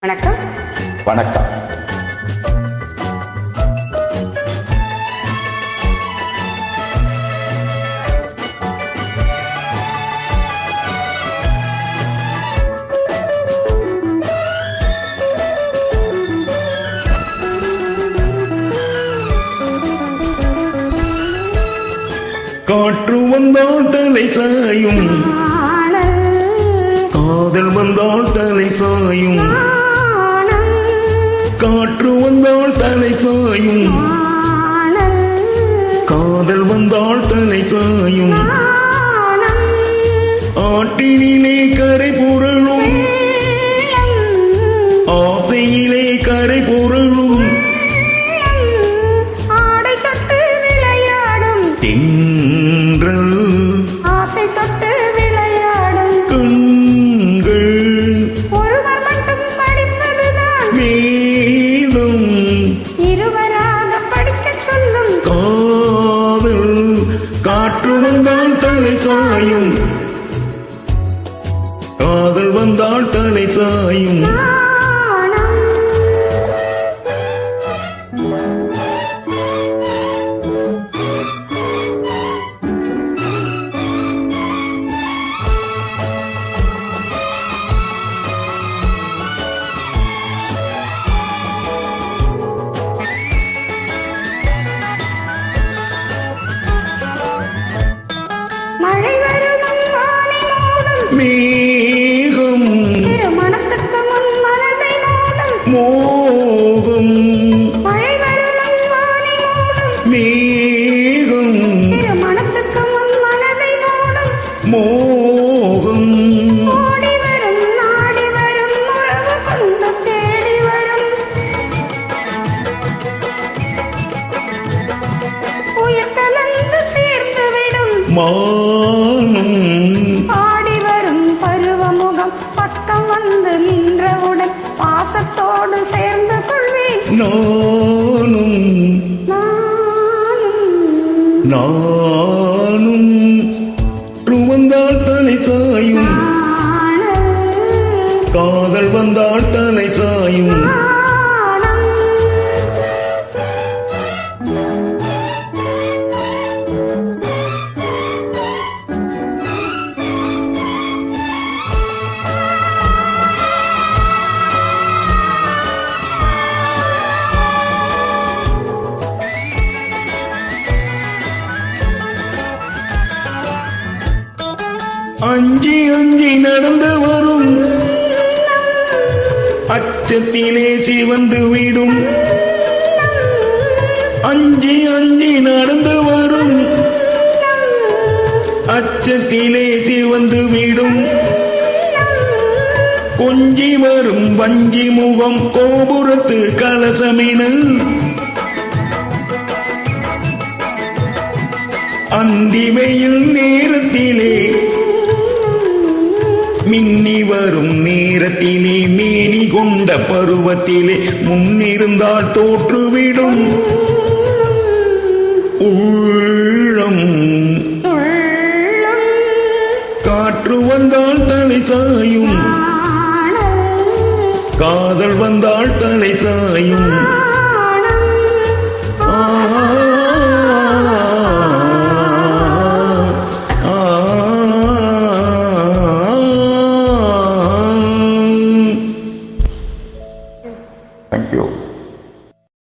வணக்கம். வணக்கம். காற்று வந்தால் தலை சாயும், காதல் வந்தால் தலை சாயும். காற்று வந்தால் தலை சாயும், காதல் வந்தால் தலை சாயும். ஆற்றினிலே கரை புரளும், ஆசையிலே கரை புரளும். தென்றல் ஆசை தொட்டு விளையாடும் கண்கள் ஒருவர் மட்டும் படிப்பதுதான் வேதம். இருவராக படிக்க சொல்லும் காதல் காற்று வந்தால் தலை சாயும், காதல் வந்தால் தலை சாயும். மழை வரும் வானை மூடும் மேகம் திருமணத்துக்கு முன் மனதை மூடும் மோகம், மழை வரும் வானை மூடும் மேகம் திருமணத்துக்கு முன் மனதை மூடும் மோகம். ஓடி வரும் நாடி வரும் உறவு கொண்டு தேடி வரும் உயிர் கலந்து சேர்த்து விடும் மானம் ஆடி வரும் பருவமுகம் பக்கம் வந்து நின்றவுடன் பாசத்தோடு சேர்ந்து கொள்வேன் நானும் நானும். காற்று வந்தால் தலை சாயும், காதல் வந்தால் தலை சாயும். அஞ்சி அஞ்சி நடந்து வரும் அச்சத்திலே சிவந்து விடும். அஞ்சி அஞ்சி நடந்து வரும் அச்சத்திலே சிவந்து விடும். கொஞ்சி வரும் வஞ்சி முகம் கோபுரத்து கலசமென அந்திமையில் நேரத்திலே மின்னி வரும் நேரத்திலே மேனி கொண்ட பருவத்திலே முன்னிருந்தால் தோற்றுவிடும் உள்ளம். காற்று வந்தால் தலை சாயும், காதல் வந்தால் தலை சாயும். Thank you.